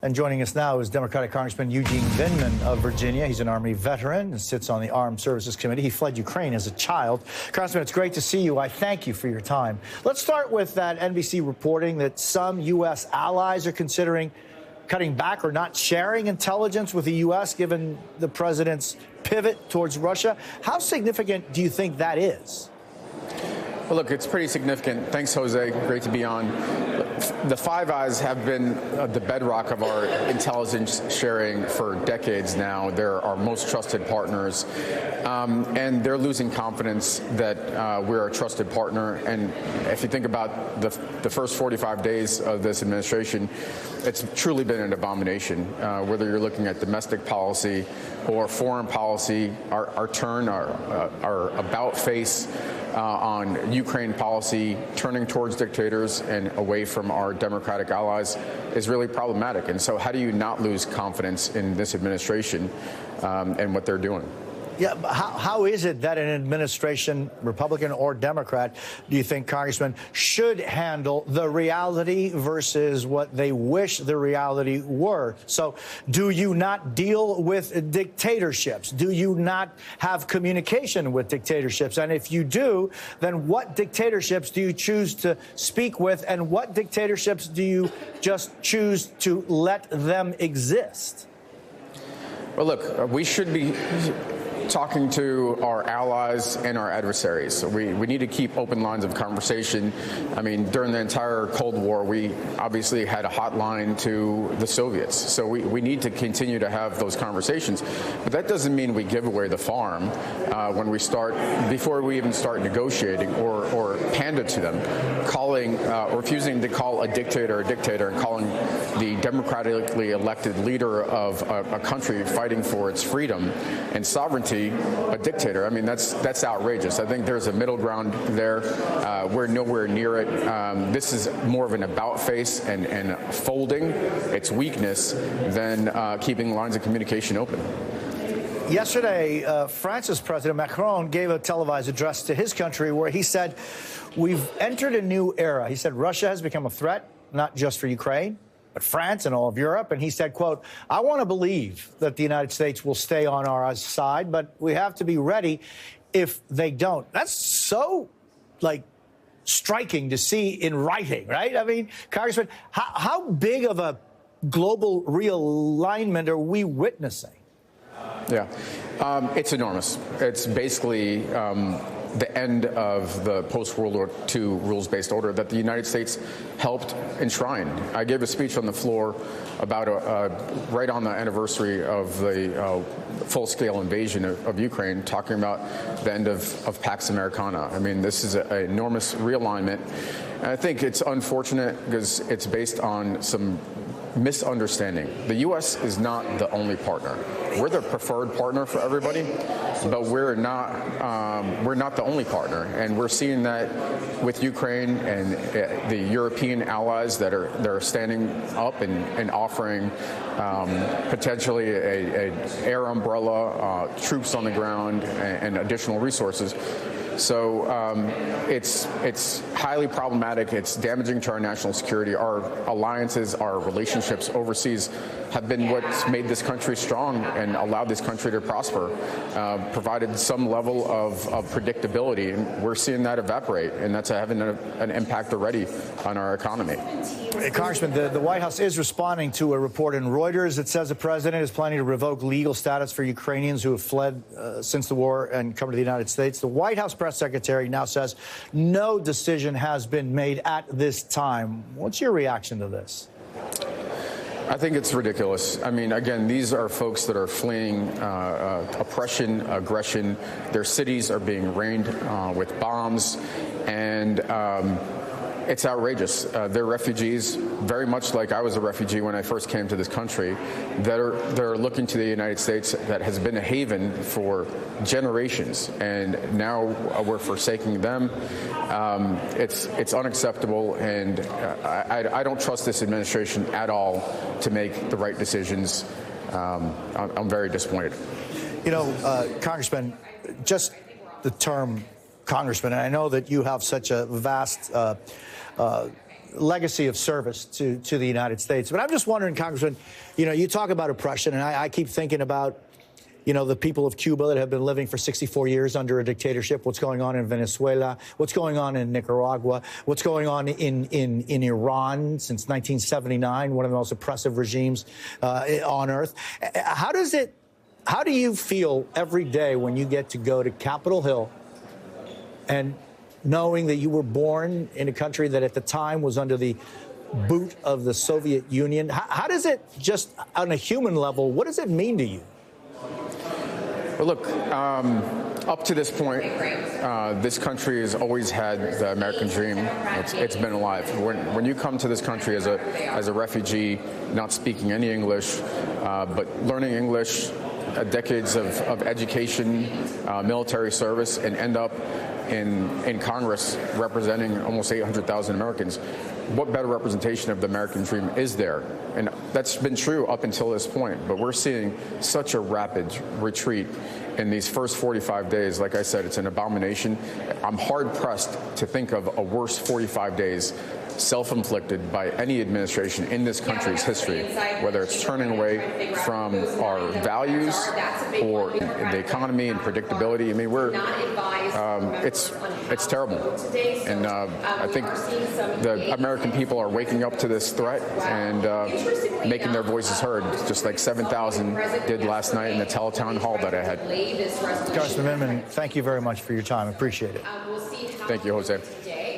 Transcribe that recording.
And joining us now is Democratic Congressman Eugene Vindman of Virginia. He's an Army veteran and sits on the Armed Services Committee. He fled Ukraine as a child. Congressman, it's great to see you. I thank you for your time. Let's start with that NBC reporting that some U.S. allies are considering cutting back or not sharing intelligence with the U.S. given the president's pivot towards Russia. How significant do you think that is? Well, look, it's pretty significant. Thanks, Jose. Great to be on. The Five Eyes have been the bedrock of our intelligence sharing for decades now. They're our most trusted partners, and they're losing confidence that we're a trusted partner. And if you think about the first 45 days of this administration, it's truly been an abomination. Whether you're looking at domestic policy or foreign policy, our turn, our about-face on Ukraine policy, turning towards dictators and away from our democratic allies is really problematic. And so how do you not lose confidence in this administration and what they're doing? Yeah, how is it that an administration, Republican or Democrat, do you think, Congressman, should handle the reality versus what they wish the reality were? So do you not deal with dictatorships? Do you not have communication with dictatorships? And if you do, then what dictatorships do you choose to speak with, and what dictatorships do you just choose to let them exist? Well, look, we should be talking to our allies and our adversaries. So we need to keep open lines of conversation. I mean, during the entire Cold War, we obviously had a hotline to the Soviets. So we need to continue to have those conversations. But that doesn't mean we give away the farm when we start, before we even start negotiating or hand it to them, calling or refusing to call a dictator and calling the democratically elected leader of a country fighting for its freedom and sovereignty a dictator. I mean, that's outrageous. I think there's a middle ground there. We're nowhere near it. This is more of an about face and folding its weakness than keeping lines of communication open. Yesterday, France's President Macron gave a televised address to his country where he said, "We've entered a new era." He said Russia has become a threat, not just for Ukraine, but France and all of Europe. And he said, quote, "I want to believe that the United States will stay on our side, but we have to be ready if they don't." That's so, striking to see in writing, right? I mean, Congressman, how big of a global realignment are we witnessing? Yeah, it's enormous. It's basically the end of the post-World War II rules-based order that the United States helped enshrine. I gave a speech on the floor about right on the anniversary of the full-scale invasion of Ukraine, talking about the end of Pax Americana. I mean, this is an enormous realignment. And I think it's unfortunate because it's based on some misunderstanding. The U.S. is not the only partner. We're the preferred partner for everybody, but we're not the only partner. And we're seeing that with Ukraine and the European allies that are standing up and offering potentially an air umbrella, troops on the ground, and additional resources. So it's highly problematic. It's damaging to our national security. Our alliances, our relationships overseas have been what's made this country strong and allowed this country to prosper, provided some level of predictability. And we're seeing that evaporate, and that's having an impact already on our economy. Congressman, the White House is responding to a report in Reuters that says the president is planning to revoke legal status for Ukrainians who have fled since the war and come to the United States. The White House press secretary now says no decision has been made at this time. What's your reaction to this? I think it's ridiculous. I mean, again, these are folks that are fleeing oppression, aggression. Their cities are being rained with bombs, and it's outrageous. They're refugees, very much like I was a refugee when I first came to this country, that are looking to the United States that has been a haven for generations, and now we're forsaking them. It's unacceptable, and I don't trust this administration at all to make the right decisions. I'm very disappointed. You know, Congressman, just the term congressman, and I know that you have such a vast legacy of service to the United States. But I'm just wondering, Congressman, you know, you talk about oppression, and I keep thinking about, you know, the people of Cuba that have been living for 64 years under a dictatorship, what's going on in Venezuela, what's going on in Nicaragua, what's going on in Iran since 1979, one of the most oppressive regimes on earth. How do you feel every day when you get to go to Capitol Hill and knowing that you were born in a country that at the time was under the boot of the Soviet Union? How does it, just on a human level, what does it mean to you? Well, look, up to this point, this country has always had the American dream. It's been alive. When you come to this country as a refugee, not speaking any English, but learning English, decades of education, military service, and end up in Congress representing almost 800,000 Americans, what better representation of the American dream is there? And that's been true up until this point, but we're seeing such a rapid retreat in these first 45 days. Like I said, it's an abomination. I'm hard-pressed to think of a worse 45 days self-inflicted by any administration in this country's history, whether it's turning away from our values or the economy and predictability. I mean, it's terrible. And I think the American people are waking up to this threat and making their voices heard, just like 7,000 did last night in the teletown hall that I had. Congressman Vindman, thank you very much for your time. Appreciate it. Thank you, Jose.